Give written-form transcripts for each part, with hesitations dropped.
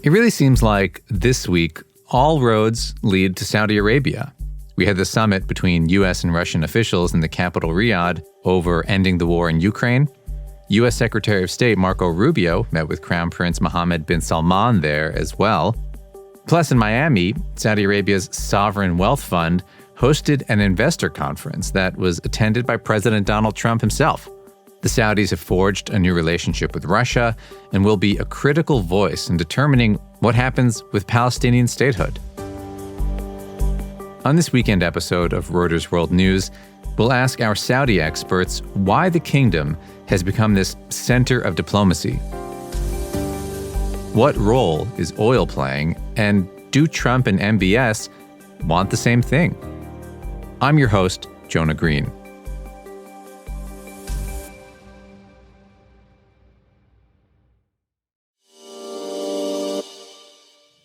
It really seems like this week, all roads lead to Saudi Arabia. We had the summit between U.S. and Russian officials in the capital Riyadh over ending the war in Ukraine. U.S. Secretary of State Marco Rubio met with Crown Prince Mohammed bin Salman there as well. Plus, in Miami, Saudi Arabia's Sovereign Wealth Fund hosted an investor conference that was attended by President Donald Trump himself. The Saudis have forged a new relationship with Russia and will be a critical voice in determining what happens with Palestinian statehood. On this weekend episode of Reuters World News, we'll ask our Saudi experts why the kingdom has become this center of diplomacy. What role is oil playing, and do Trump and MBS want the same thing? I'm your host, Jonah Green.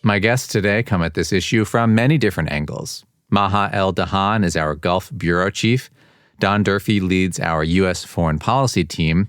My guests today come at this issue from many different angles. Maha El-Dahan is our Gulf Bureau Chief, Don Durfee leads our U.S. Foreign Policy team,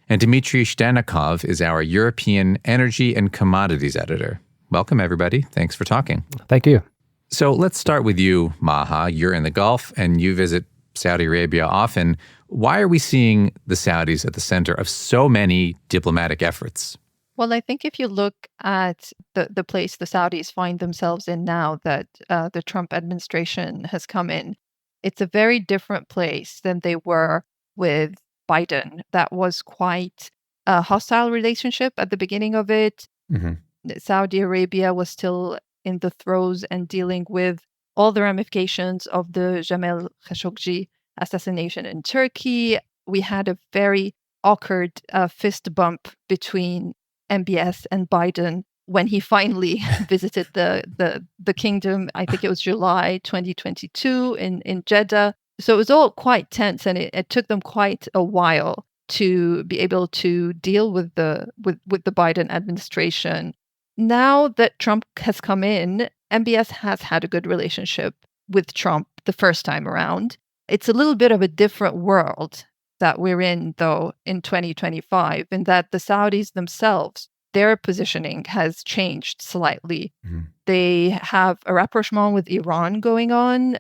and Dmitry Shtanikov is our European Energy and Commodities Editor. Welcome, everybody. Thanks for talking. Thank you. So let's start with you, Maha. You're in the Gulf and you visit Saudi Arabia often. Why are we seeing the Saudis at the center of so many diplomatic efforts? Well, I think if you look at the place the Saudis find themselves in now that the Trump administration has come in, it's a very different place than they were with Biden. That was quite a hostile relationship at the beginning of it. Mm-hmm. Saudi Arabia was still in the throes and dealing with all the ramifications of the Jamal Khashoggi assassination in Turkey. We had a very awkward fist bump between MBS and Biden when he finally visited the kingdom. I think it was July 2022 in Jeddah. So it was all quite tense, and it took them quite a while to be able to deal with the Biden administration. Now that Trump has come in, MBS has had a good relationship with Trump the first time around. It's a little bit of a different world that we're in, though, in 2025, in that the Saudis themselves, their positioning has changed slightly. Mm-hmm. They have a rapprochement with Iran going on.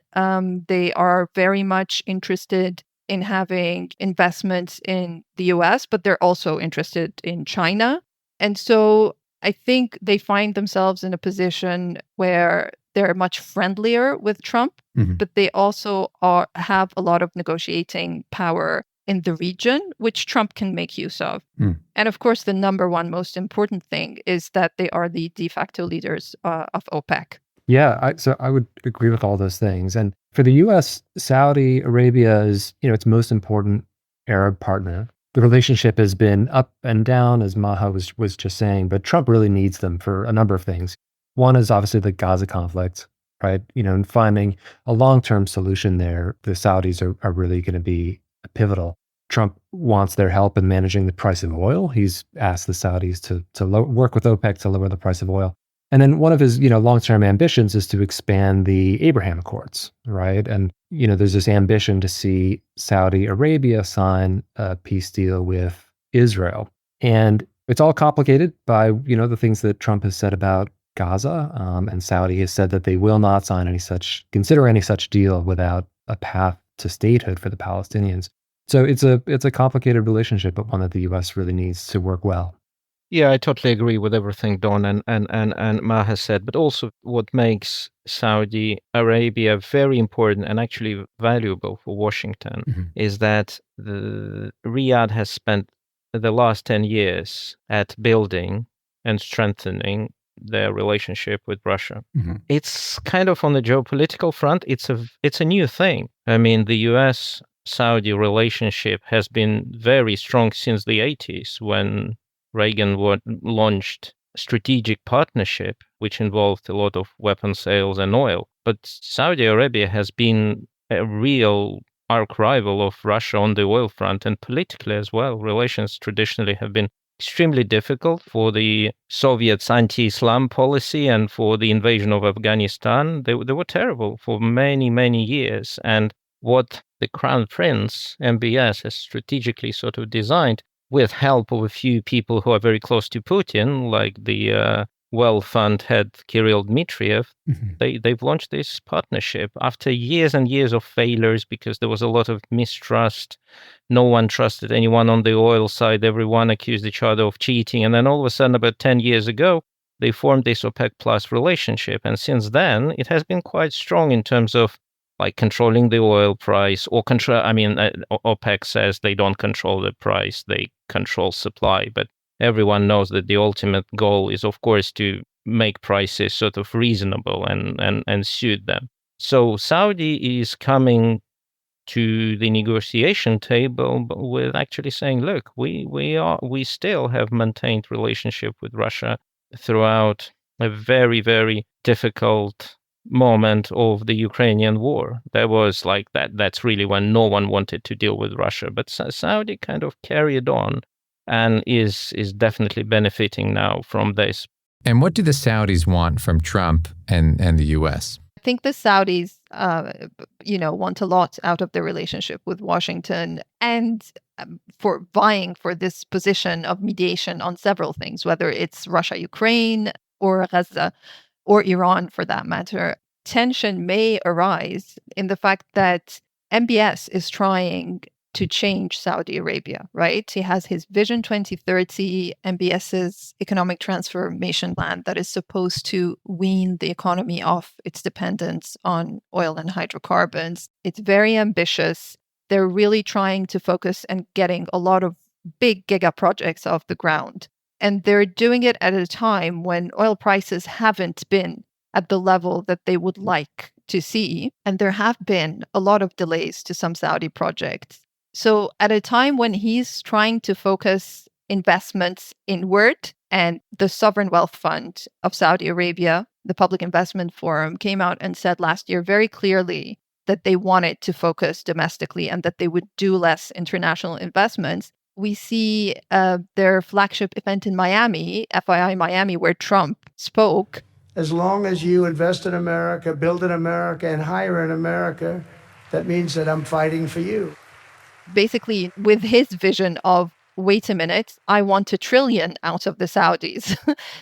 They are very much interested in having investments in the US, but they're also interested in China. And so I think they find themselves in a position where they're much friendlier with Trump, mm-hmm. but they also have a lot of negotiating power in the region, which Trump can make use of. Mm. And of course, the number one most important thing is that they are the de facto leaders of OPEC. Yeah, so I would agree with all those things. And for the U.S., Saudi Arabia is, its most important Arab partner. The relationship has been up and down, as Maha was just saying, but Trump really needs them for a number of things. One is obviously the Gaza conflict, right? And finding a long-term solution there, the Saudis are really going to be pivotal. Trump wants their help in managing the price of oil. He's asked the Saudis to work with OPEC to lower the price of oil. And then one of his, long-term ambitions is to expand the Abraham Accords, right? And, there's this ambition to see Saudi Arabia sign a peace deal with Israel. And it's all complicated by, the things that Trump has said about Gaza. And Saudi has said that they will not consider any such deal without a path to statehood for the Palestinians. So it's a complicated relationship, but one that the U.S. really needs to work well. Yeah, I totally agree with everything Don and Ma has said, but also what makes Saudi Arabia very important and actually valuable for Washington mm-hmm. is that the Riyadh has spent the last 10 years at building and strengthening their relationship with Russia. Mm-hmm. It's kind of on the geopolitical front, it's a new thing. I mean, the US-Saudi relationship has been very strong since the 80s when Reagan launched strategic partnership, which involved a lot of weapon sales and oil. But Saudi Arabia has been a real arch rival of Russia on the oil front and politically as well. Relations traditionally have been extremely difficult for the Soviets' anti-Islam policy and for the invasion of Afghanistan. They were terrible for many, many years. And what the Crown Prince, MBS, has strategically sort of designed with help of a few people who are very close to Putin, like the well-funded head Kirill Dmitriev, they've launched this partnership after years and years of failures because there was a lot of mistrust. No one trusted anyone on the oil side. Everyone accused each other of cheating. And then all of a sudden, about 10 years ago, they formed this OPEC plus relationship. And since then, it has been quite strong in terms of like controlling the oil price or OPEC says they don't control the price, they control supply. But everyone knows that the ultimate goal is, of course, to make prices sort of reasonable and suit them. So Saudi is coming to the negotiation table with actually saying, look, we still have maintained relationship with Russia throughout a very, very difficult moment of the Ukrainian war. There was like that's really when no one wanted to deal with Russia. But Saudi kind of carried on and is definitely benefiting now from this. And what do the Saudis want from Trump and the U.S.? I think the Saudis, want a lot out of their relationship with Washington and for vying for this position of mediation on several things, whether it's Russia, Ukraine, or Gaza, or Iran for that matter. Tension may arise in the fact that MBS is trying to change Saudi Arabia, right? He has his Vision 2030, MBS's economic transformation plan that is supposed to wean the economy off its dependence on oil and hydrocarbons. It's very ambitious. They're really trying to focus and getting a lot of big giga projects off the ground. And they're doing it at a time when oil prices haven't been at the level that they would like to see. And there have been a lot of delays to some Saudi projects. So at a time when he's trying to focus investments inward, and the Sovereign Wealth Fund of Saudi Arabia, the Public Investment Forum, came out and said last year very clearly that they wanted to focus domestically and that they would do less international investments. We see their flagship event in Miami, FII Miami, where Trump spoke. As long as you invest in America, build in America, and hire in America, that means that I'm fighting for you. Basically, with his vision of, wait a minute, I want $1 trillion out of the Saudis.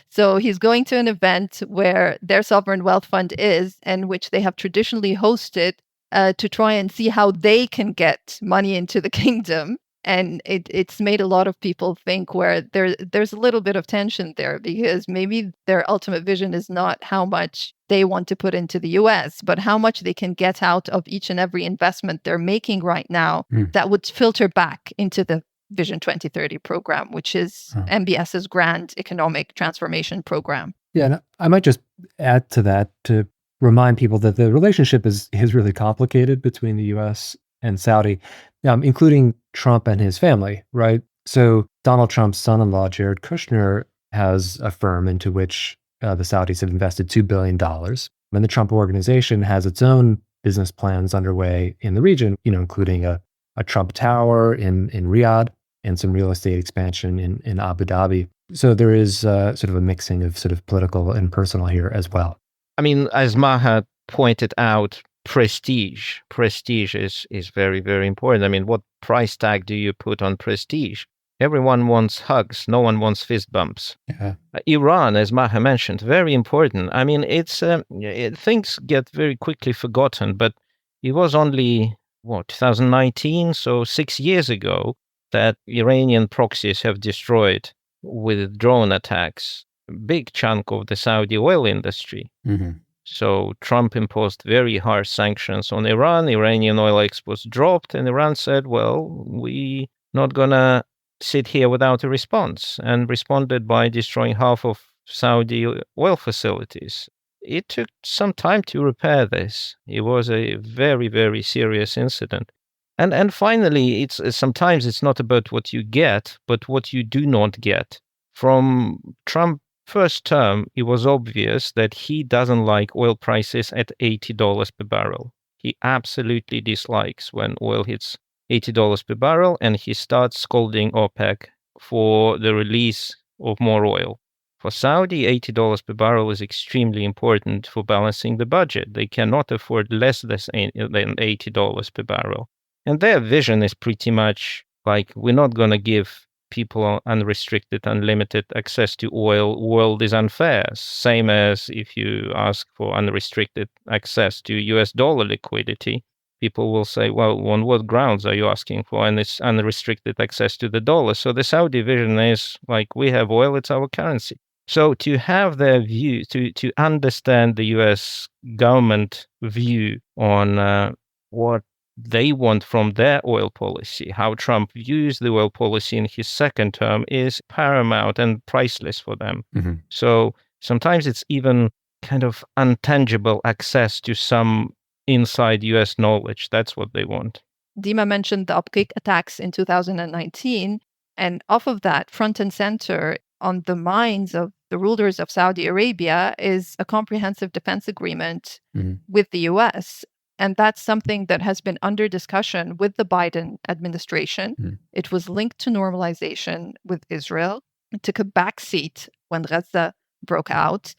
So he's going to an event where their sovereign wealth fund is, and which they have traditionally hosted to try and see how they can get money into the kingdom. And it's made a lot of people think where there's a little bit of tension there, because maybe their ultimate vision is not how much they want to put into the US, but how much they can get out of each and every investment they're making right now that would filter back into the Vision 2030 program, which is MBS's grand economic transformation program. Yeah, and I might just add to that to remind people that the relationship is really complicated between the US and Saudi, including Trump and his family, right? So Donald Trump's son-in-law, Jared Kushner, has a firm into which the Saudis have invested $2 billion. And the Trump organization has its own business plans underway in the region, including a Trump Tower in Riyadh and some real estate expansion in Abu Dhabi. So there is sort of a mixing of sort of political and personal here as well. I mean, as Maha pointed out, prestige is very, very important. I mean, what price tag do you put on prestige? Everyone wants hugs. No one wants fist bumps. Yeah. Iran, as Maha mentioned, very important. I mean, things get very quickly forgotten, but it was only, 2019, so 6 years ago, that Iranian proxies have destroyed, with drone attacks, a big chunk of the Saudi oil industry. Mm-hmm. So Trump imposed very harsh sanctions on Iran. Iranian oil exports dropped, and Iran said, well, we're not going to sit here without a response, and responded by destroying half of Saudi oil facilities. It took some time to repair this. It was a very, very serious incident. And finally, sometimes it's not about what you get, but what you do not get. From Trump's first term, it was obvious that he doesn't like oil prices at $80 per barrel. He absolutely dislikes when oil hits $80 per barrel, and he starts scolding OPEC for the release of more oil. For Saudi, $80 per barrel is extremely important for balancing the budget. They cannot afford less than $80 per barrel. And their vision is pretty much like, we're not going to give people are unrestricted, unlimited access to oil, world is unfair. Same as if you ask for unrestricted access to US dollar liquidity, people will say, well, on what grounds are you asking for? And it's unrestricted access to the dollar. So the Saudi vision is like, we have oil, it's our currency. So to have their view, to understand the US government view on what they want from their oil policy, how Trump views the oil policy in his second term is paramount and priceless for them. Mm-hmm. So sometimes it's even kind of untangible access to some inside US knowledge. That's what they want. Dima mentioned the Upkick attacks in 2019. And off of that, front and center on the minds of the rulers of Saudi Arabia is a comprehensive defense agreement with the US. And that's something that has been under discussion with the Biden administration. It was linked to normalization with Israel. It took a backseat when Gaza broke out.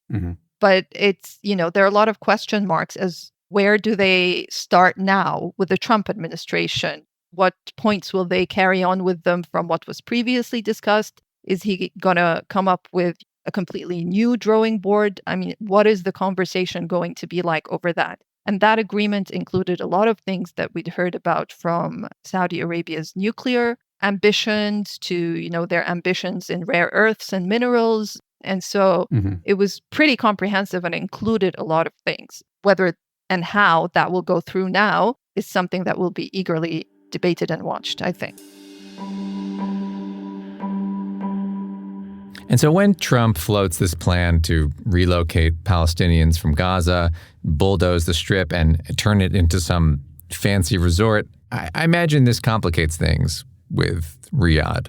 But it's, there are a lot of question marks as where do they start now with the Trump administration? What points will they carry on with them from what was previously discussed? Is he going to come up with a completely new drawing board? I mean, what is the conversation going to be like over that? And that agreement included a lot of things that we'd heard about, from Saudi Arabia's nuclear ambitions to, their ambitions in rare earths and minerals. And so it was pretty comprehensive and included a lot of things. Whether and how that will go through now is something that will be eagerly debated and watched, I think. And so when Trump floats this plan to relocate Palestinians from Gaza, bulldoze the Strip, and turn it into some fancy resort, I imagine this complicates things with Riyadh.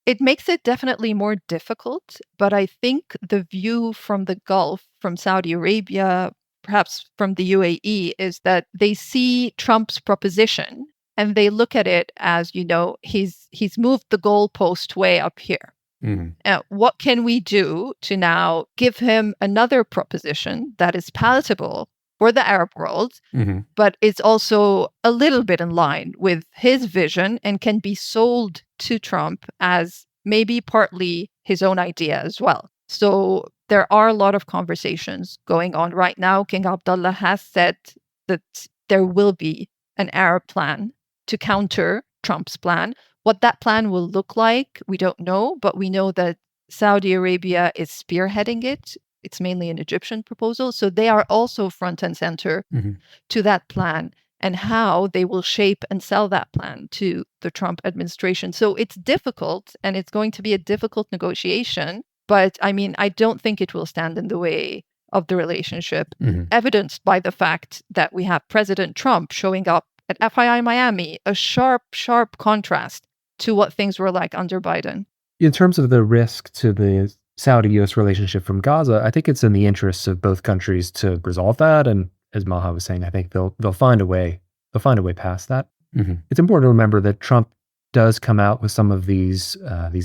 It makes it definitely more difficult, but I think the view from the Gulf, from Saudi Arabia, perhaps from the UAE, is that they see Trump's proposition and they look at it as, he's moved the goalpost way up here. What can we do to now give him another proposition that is palatable for the Arab world, but it's also a little bit in line with his vision and can be sold to Trump as maybe partly his own idea as well. So there are a lot of conversations going on right now. King Abdullah has said that there will be an Arab plan to counter Trump's plan. What that plan will look like, we don't know, but we know that Saudi Arabia is spearheading it. It's mainly an Egyptian proposal. So they are also front and center to that plan and how they will shape and sell that plan to the Trump administration. So it's difficult, and it's going to be a difficult negotiation. But I mean, I don't think it will stand in the way of the relationship, evidenced by the fact that we have President Trump showing up at FII Miami, a sharp contrast to what things were like under Biden. In terms of the risk to the Saudi-US relationship from Gaza, I think it's in the interests of both countries to resolve that. And as Maha was saying, I think they'll find a way. They'll find a way past that. It's important to remember that Trump does come out with some of these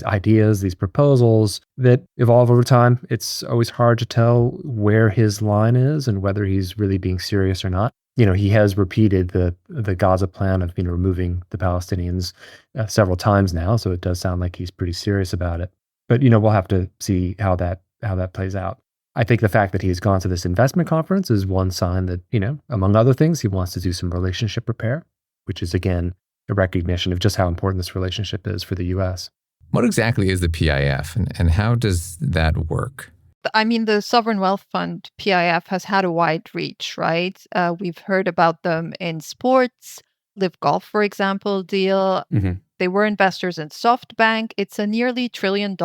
ideas, these proposals that evolve over time. It's always hard to tell where his line is and whether he's really being serious or not. He has repeated the Gaza plan of removing the Palestinians several times now, so it does sound like he's pretty serious about it. But we'll have to see how that plays out. I think the fact that he's gone to this investment conference is one sign that among other things, he wants to do some relationship repair, which is again a recognition of just how important this relationship is for the U.S. What exactly is the PIF, and how does that work? I mean, the Sovereign Wealth Fund, PIF, has had a wide reach, right? We've heard about them in sports, Live Golf, for example, deal. They were investors in SoftBank. It's a nearly $1 trillion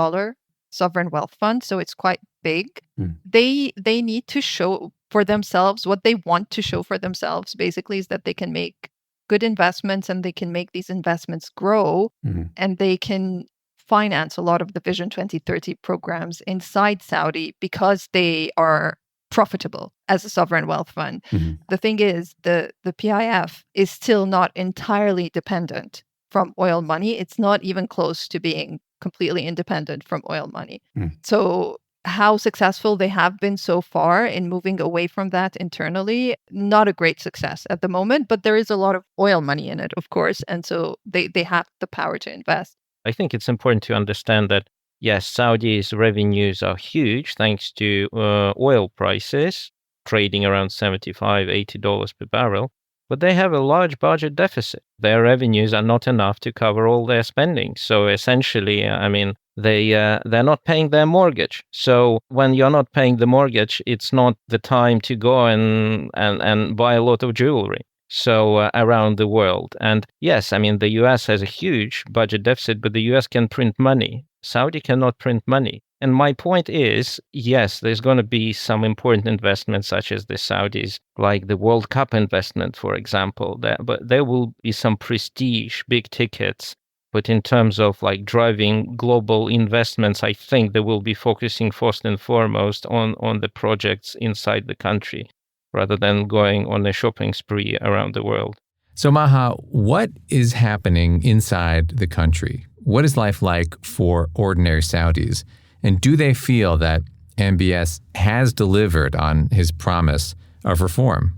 sovereign wealth fund, so it's quite big. They need to show for themselves what they want to show for themselves, basically, is that they can make good investments and they can make these investments grow and they can finance a lot of the Vision 2030 programs inside Saudi because they are profitable as a sovereign wealth fund. The thing is, the PIF is still not entirely dependent from oil money. It's not even close to being completely independent from oil money. So how successful they have been so far in moving away from that internally, not a great success at the moment, but there is a lot of oil money in it, of course. And so they have the power to invest. I think it's important to understand that, yes, Saudi's revenues are huge thanks to oil prices trading around $75, $80 per barrel, but they have a large budget deficit. Their revenues are not enough to cover all their spending. So essentially, they're not paying their mortgage. So when you're not paying the mortgage, it's not the time to go and buy a lot of jewelry. So around the world. And yes, the US has a huge budget deficit, but the US can print money. Saudi cannot print money. And my point is, yes, there's going to be some important investments such as the Saudis, like the World Cup investment, for example, but there will be some prestige, big tickets. But in terms of like driving global investments, I think they will be focusing first and foremost on the projects inside the country, rather than going on a shopping spree around the world. So Maha, what is happening inside the country? What is life like for ordinary Saudis? And do they feel that MBS has delivered on his promise of reform?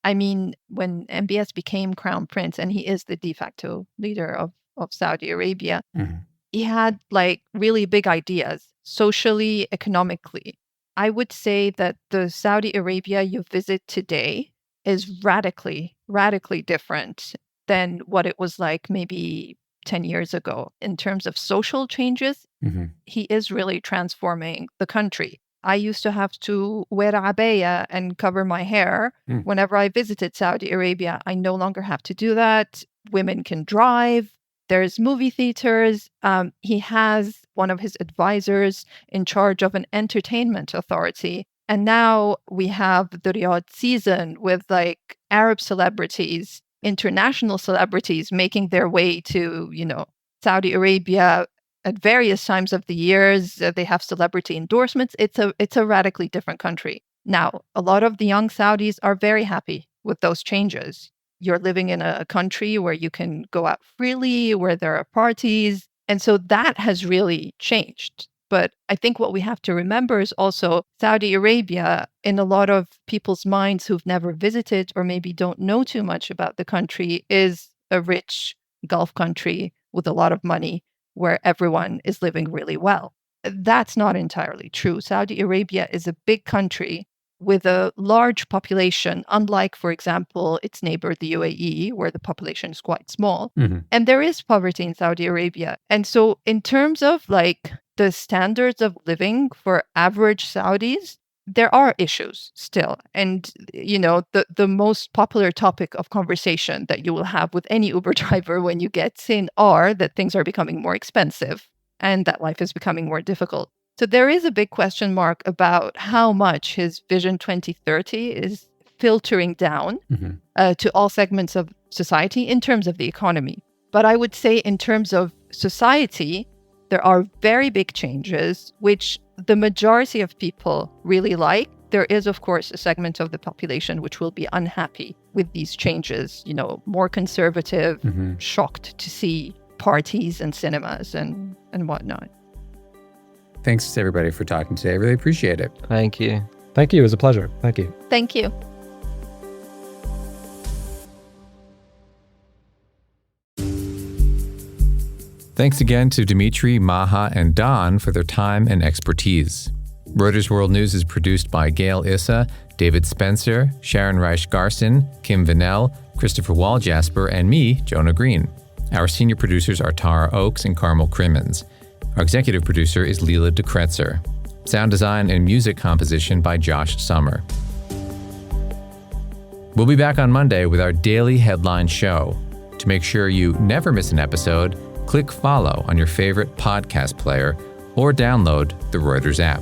When MBS became crown prince, and he is the de facto leader of Saudi Arabia, he had like really big ideas, socially, economically. I would say that the Saudi Arabia you visit today is radically, radically different than what it was like maybe 10 years ago. In terms of social changes, he is really transforming the country. I used to have to wear abaya and cover my hair whenever I visited Saudi Arabia. I no longer have to do that. Women can drive. There's movie theaters. He has one of his advisors in charge of an entertainment authority. And now we have the Riyadh season with like Arab celebrities, international celebrities making their way to, Saudi Arabia at various times of the years. They have celebrity endorsements. It's a radically different country. Now, a lot of the young Saudis are very happy with those changes. You're living in a country where you can go out freely, where there are parties. And so that has really changed. But I think what we have to remember is also Saudi Arabia, in a lot of people's minds who've never visited or maybe don't know too much about the country, is a rich Gulf country with a lot of money where everyone is living really well. That's not entirely true. Saudi Arabia is a big country with a large population, unlike, for example, its neighbor, the UAE, where the population is quite small. And there is poverty in Saudi Arabia. And so in terms of like the standards of living for average Saudis, there are issues still. And, the most popular topic of conversation that you will have with any Uber driver when you get in are that things are becoming more expensive and that life is becoming more difficult. So there is a big question mark about how much his Vision 2030 is filtering down to all segments of society in terms of the economy. But I would say in terms of society, there are very big changes, which the majority of people really like. There is, of course, a segment of the population which will be unhappy with these changes, more conservative, shocked to see parties and cinemas and whatnot. Thanks to everybody for talking today. I really appreciate it. Thank you. Thank you. It was a pleasure. Thank you. Thank you. Thanks again to Dimitri, Maha, and Don for their time and expertise. Reuters World News is produced by Gail Issa, David Spencer, Sharon Reich-Garson, Kim Vanell, Christopher Walljasper, and me, Jonah Green. Our senior producers are Tara Oakes and Carmel Crimmins. Our executive producer is Leela DeKretzer. Sound design and music composition by Josh Summer. We'll be back on Monday with our daily headline show. To make sure you never miss an episode, click follow on your favorite podcast player or download the Reuters app.